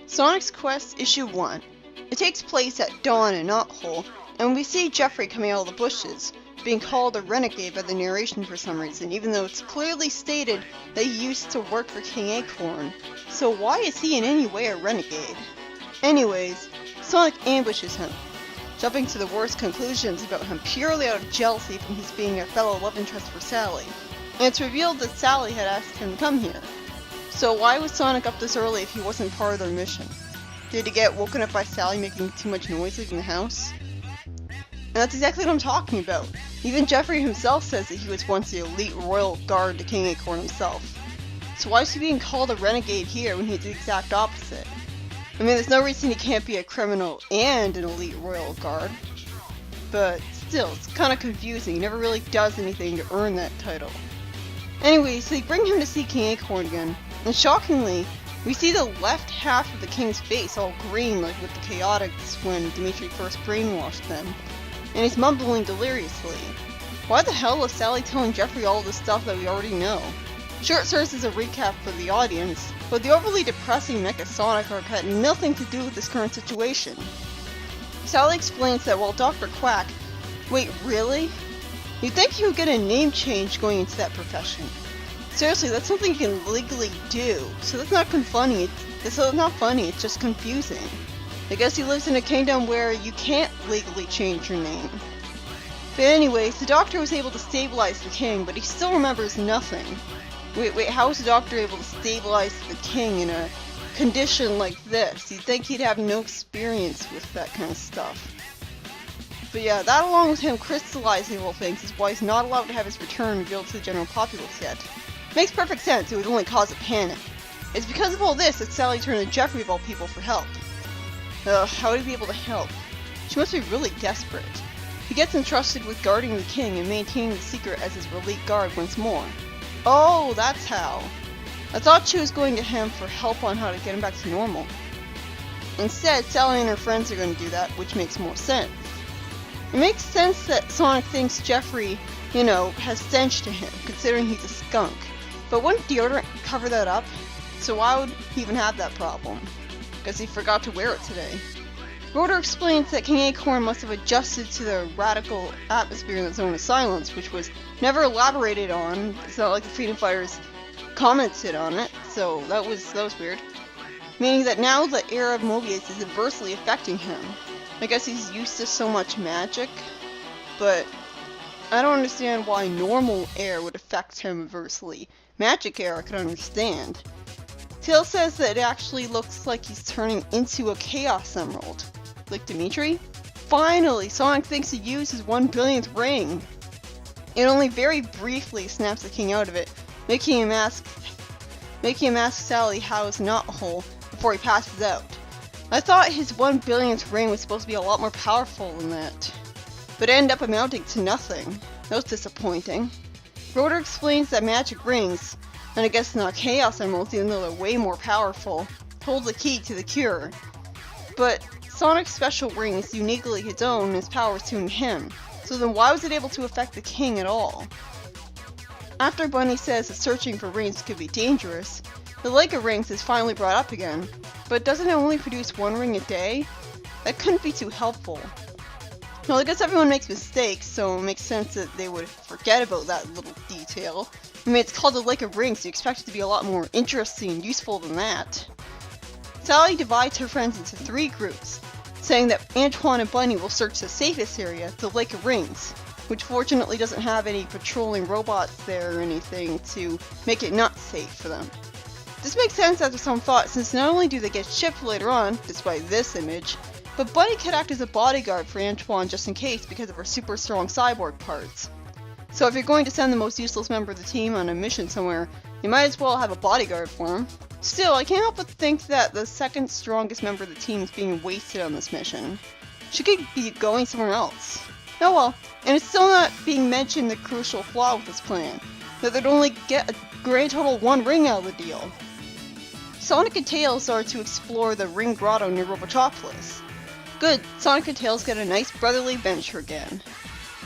Sonic's Quest Issue 1. It takes place at dawn in Knothole, and we see Jeffrey coming out of the bushes, being called a renegade by the narration for some reason, even though it's clearly stated that he used to work for King Acorn. So why is he in any way a renegade? Anyways, Sonic ambushes him, jumping to the worst conclusions about him purely out of jealousy from his being a fellow love interest for Sally. And it's revealed that Sally had asked him to come here. So why was Sonic up this early if he wasn't part of their mission? Did he get woken up by Sally making too much noise leaving the house? And that's exactly what I'm talking about. Even Jeffrey himself says that he was once the elite royal guard to King Acorn himself. So why is he being called a renegade here when he's the exact opposite? I mean, there's no reason he can't be a criminal and an elite royal guard. But still, it's kind of confusing. He never really does anything to earn that title. Anyway, so they bring him to see King Acorn again. And shockingly, we see the left half of the king's face all green like with the chaotics when Dimitri first brainwashed them. And he's mumbling deliriously. Why the hell is Sally telling Jeffrey all this stuff that we already know? Sure, it serves as a recap for the audience, but the overly depressing Mecha Sonic arc had nothing to do with this current situation. Sally explains that while Dr. Quack... Wait, really? You'd think he would get a name change going into that profession. Seriously, that's something you can legally do, so that's not funny. It's not funny, it's just confusing. I guess he lives in a kingdom where you can't legally change your name. But anyways, the doctor was able to stabilize the king, but he still remembers nothing. Wait, how was the doctor able to stabilize the king in a condition like this? You'd think he'd have no experience with that kind of stuff. But yeah, that along with him crystallizing all things is why he's not allowed to have his return revealed to the general populace yet. Makes perfect sense, it would only cause a panic. It's because of all this that Sally turned to Jeffrey of all people for help. How would he be able to help? She must be really desperate. He gets entrusted with guarding the king and maintaining the secret as his elite guard once more. Oh, that's how. I thought she was going to him for help on how to get him back to normal. Instead, Sally and her friends are going to do that, which makes more sense. It makes sense that Sonic thinks Jeffrey, has stench to him, considering he's a skunk. But wouldn't deodorant cover that up? So why would he even have that problem? Because he forgot to wear it today. Rotor explains that King Acorn must have adjusted to the radical atmosphere in the Zone of Silence, which was never elaborated on. It's not like the Freedom Fighters commented on it, so that was weird. Meaning that now the era of Mobius is adversely affecting him. I guess he's used to so much magic, but I don't understand why normal air would affect him adversely. Magic air I could understand. Tails says that it actually looks like he's turning into a Chaos Emerald. Like Dimitri? Finally, Sonic thinks he used his 1 billionth ring. It only very briefly snaps the king out of it, making him ask Sally how his Knothole before he passes out. I thought his 1 billionth ring was supposed to be a lot more powerful than that, but it ended up amounting to nothing. That was disappointing. Rotor explains that magic rings, and I guess not Chaos Emeralds even though they're way more powerful, hold the key to the cure. But Sonic's special ring is uniquely his own and his powers tune him, so then why was it able to affect the king at all? After Bunny says that searching for rings could be dangerous, the Lake of Rings is finally brought up again, but doesn't it only produce 1 ring a day? That couldn't be too helpful. Well, I guess everyone makes mistakes, so it makes sense that they would forget about that little detail. I mean, it's called the Lake of Rings, so you expect it to be a lot more interesting and useful than that. Sally divides her friends into 3 groups, saying that Antoine and Bunny will search the safest area, the Lake of Rings, which fortunately doesn't have any patrolling robots there or anything to make it not safe for them. This makes sense after some thought, since not only do they get shipped later on, despite this image, but Bunny could act as a bodyguard for Antoine just in case because of her super strong cyborg parts. So if you're going to send the most useless member of the team on a mission somewhere, you might as well have a bodyguard for him. Still, I can't help but think that the second strongest member of the team is being wasted on this mission. She could be going somewhere else. Oh well, and it's still not being mentioned the crucial flaw with this plan, that they'd only get a grand total of 1 ring out of the deal. Sonic and Tails are to explore the Ring Grotto near Robotropolis. Good, Sonic and Tails get a nice brotherly adventure again.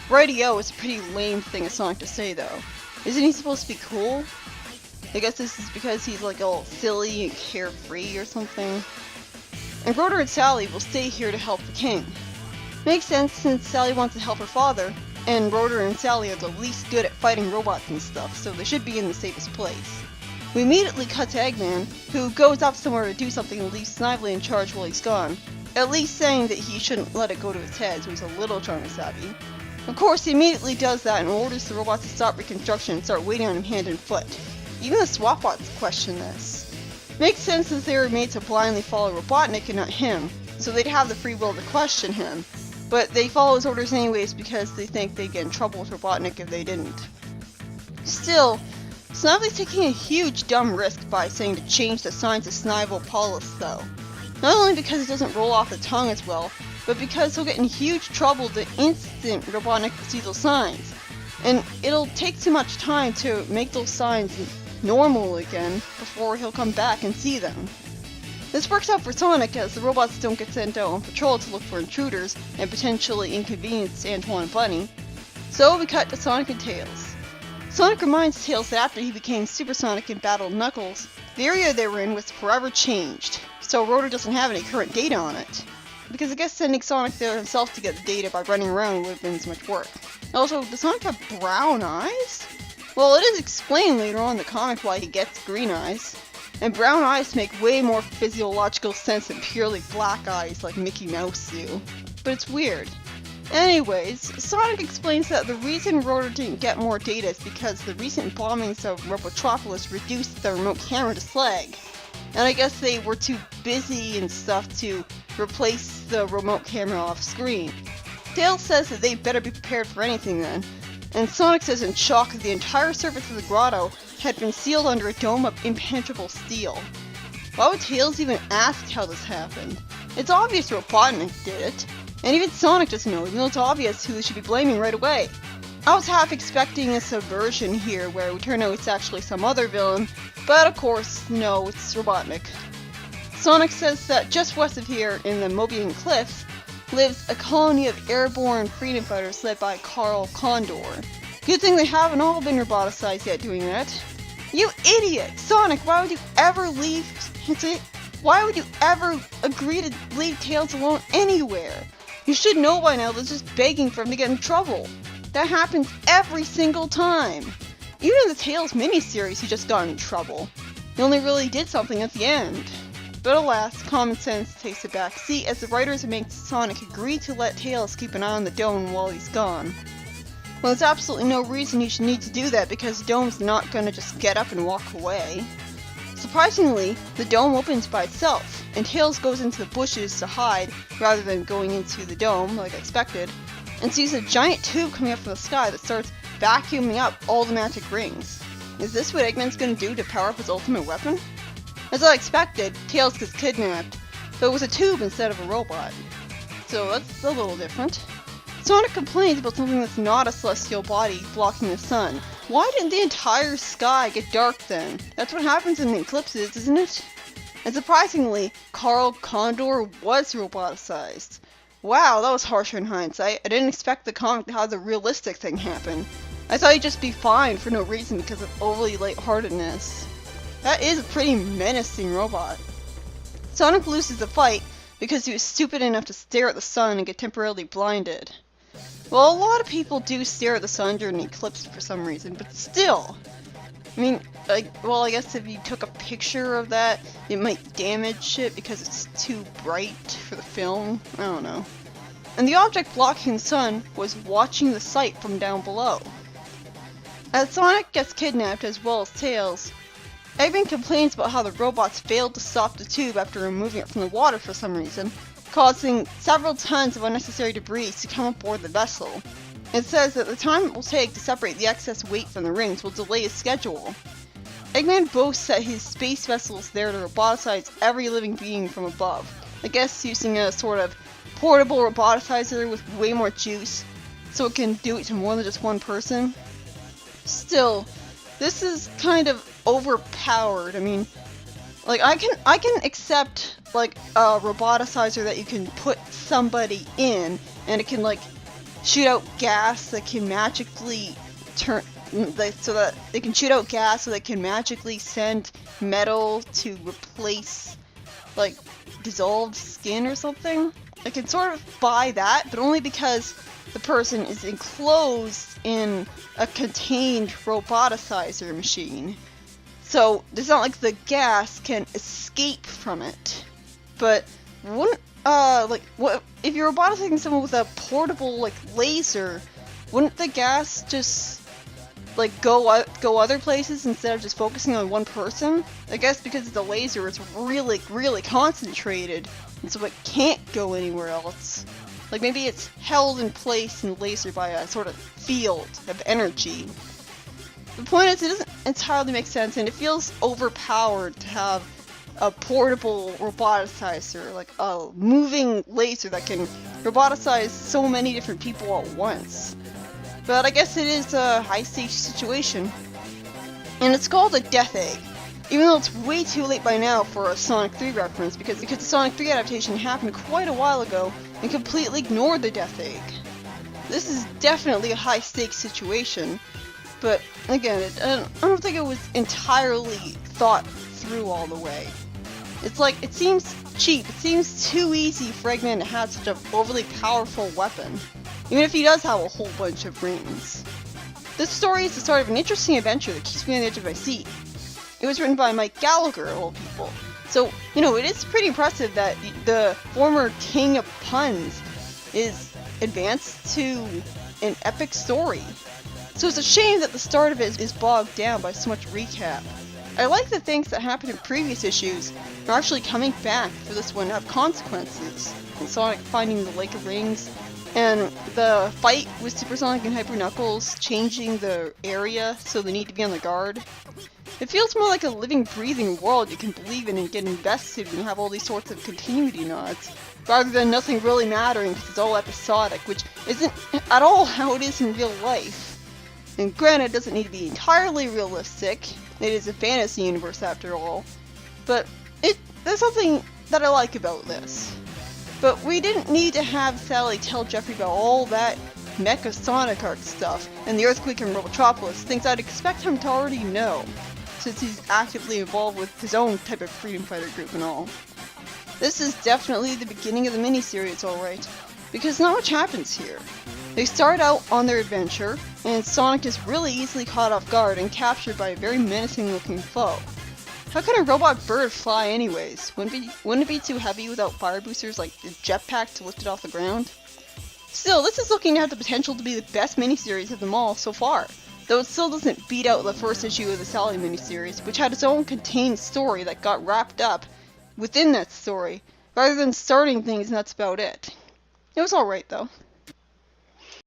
Rightio is a pretty lame thing of Sonic to say though. Isn't he supposed to be cool? I guess this is because he's like all silly and carefree or something. and Rotor and Sally will stay here to help the king. Makes sense since Sally wants to help her father, and Rotor and Sally are the least good at fighting robots and stuff, so they should be in the safest place. We immediately cut to Eggman, who goes off somewhere to do something and leaves Snively in charge while he's gone, at least saying that he shouldn't let it go to his head, so he's a little charmer savvy. Of course, he immediately does that and orders the robots to stop reconstruction and start waiting on him hand and foot. Even the SWAT-bots question this. Makes sense since they were made to blindly follow Robotnik and not him, so they'd have the free will to question him. But they follow his orders anyways because they think they'd get in trouble with Robotnik if they didn't. Still, Snively's taking a huge dumb risk by saying to change the signs to Snivel-Paulus though. Not only because it doesn't roll off the tongue as well, but because he'll get in huge trouble the instant Robotnik sees those signs. And it'll take too much time to make those signs normal again before he'll come back and see them. This works out for Sonic as the robots don't get sent out on patrol to look for intruders and potentially inconvenience Antoine and Bunny. So we cut to Sonic and Tails. Sonic reminds Tails that after he became Supersonic and battled Knuckles, the area they were in was forever changed, so Rotor doesn't have any current data on it. Because I guess sending Sonic there himself to get the data by running around would have been so much work. Also, does Sonic have brown eyes? Well, it is explained later on in the comic why he gets green eyes. And brown eyes make way more physiological sense than purely black eyes like Mickey Mouse do. But it's weird. Anyways, Sonic explains that the reason Rotor didn't get more data is because the recent bombings of Robotropolis reduced the remote camera to slag. And I guess they were too busy and stuff to replace the remote camera off screen. Tails says that they better be prepared for anything then, and Sonic says in shock that the entire surface of the grotto had been sealed under a dome of impenetrable steel. Why would Tails even ask how this happened? It's obvious Robotnik did it, and even Sonic doesn't know, even though it's obvious who they should be blaming right away. I was half expecting a subversion here where it would turn out it's actually some other villain, but of course, no, it's Robotnik. Sonic says that just west of here, in the Mobian Cliffs, lives a colony of airborne freedom fighters led by Carl Condor. Good thing they haven't all been roboticized yet doing that. You idiot! Sonic, why would you ever leave... Why would you ever agree to leave Tails alone anywhere? You should know by now that's just begging for him to get in trouble. That happens every single time. Even in the Tails miniseries, he just got in trouble. He only really did something at the end. But alas, common sense takes a back seat as the writers make Sonic agree to let Tails keep an eye on the dome while he's gone. Well, there's absolutely no reason he should need to do that because the dome's not gonna just get up and walk away. Surprisingly, the dome opens by itself, and Tails goes into the bushes to hide rather than going into the dome like I expected, and sees a giant tube coming up from the sky that starts vacuuming up all the magic rings. Is this what Eggman's gonna do to power up his ultimate weapon? As I expected, Tails gets kidnapped, but it was a tube instead of a robot. So that's a little different. Sonic complains about something that's not a celestial body blocking the sun. Why didn't the entire sky get dark then? That's what happens in the eclipses, isn't it? And surprisingly, Carl Condor was roboticized. Wow, that was harsher in hindsight. I didn't expect the comic to have the realistic thing happen. I thought he'd just be fine for no reason because of overly lightheartedness. That is a pretty menacing robot. Sonic loses the fight because he was stupid enough to stare at the sun and get temporarily blinded. Well, a lot of people do stare at the sun during an eclipse for some reason, but still. I mean, I guess if you took a picture of that, it might damage it because it's too bright for the film. I don't know. And the object blocking the sun was watching the sight from down below. As Sonic gets kidnapped as well as Tails, Eggman complains about how the robots failed to stop the tube after removing it from the water for some reason, causing several tons of unnecessary debris to come aboard the vessel. It says that the time it will take to separate the excess weight from the rings will delay his schedule. Eggman boasts that his space vessel is there to roboticize every living being from above. I guess using a sort of portable roboticizer with way more juice, so it can do it to more than just one person. Still, this is kind of overpowered. I mean, like I can accept like a roboticizer that you can put somebody in and it can like shoot out gas that can magically turn so that they can shoot out gas so they can magically send metal to replace like dissolved skin or something. I can sort of buy that, but only because the person is enclosed in a contained roboticizer machine. So it's not like the gas can escape from it. But wouldn't what if you're roboticizing someone with a portable like laser? Wouldn't the gas just like go other places instead of just focusing on one person? I guess because it's a laser, it's really concentrated, and so it can't go anywhere else. Like maybe it's held in place in the laser by a sort of field of energy. The point is, it doesn't entirely make sense, and it feels overpowered to have a portable roboticizer, like a moving laser that can roboticize so many different people at once. But I guess it is a high-stakes situation. And it's called a Death Egg, even though it's way too late by now for a Sonic 3 reference, because the Sonic 3 adaptation happened quite a while ago and completely ignored the Death Egg. This is definitely a high-stakes situation, but again, I don't think it was entirely thought through all the way. It's like, it seems cheap, it seems too easy for Eggman to have such an overly powerful weapon, even if he does have a whole bunch of rings. This story is the start of an interesting adventure that keeps me on the edge of my seat. It was written by Mike Gallagher, of all people. So, you know, it is pretty impressive that the former king of puns is advanced to an epic story. So it's a shame that the start of it is bogged down by so much recap. I like the things that happened in previous issues are actually coming back for this one to have consequences. And Sonic finding the Lake of Rings, and the fight with Super Sonic and Hyper Knuckles changing the area so they need to be on the guard. It feels more like a living, breathing world you can believe in and get invested in and have all these sorts of continuity nods, rather than nothing really mattering because it's all episodic, which isn't at all how it is in real life. And granted, it doesn't need to be entirely realistic. It is a fantasy universe after all. But there's something that I like about this. But we didn't need to have Sally tell Jeffrey about all that Mecha Sonic art stuff and the earthquake in Robotropolis, things I'd expect him to already know, since he's actively involved with his own type of freedom fighter group and all. This is definitely the beginning of the miniseries, alright, because not much happens here. They start out on their adventure, and Sonic is really easily caught off guard and captured by a very menacing looking foe. How can a robot bird fly anyways? Wouldn't it be too heavy without fire boosters like the jetpack to lift it off the ground? Still, this is looking to have the potential to be the best miniseries of them all so far, though it still doesn't beat out the first issue of the Sally miniseries, which had its own contained story that got wrapped up within that story, rather than starting things and that's about it. It was alright though.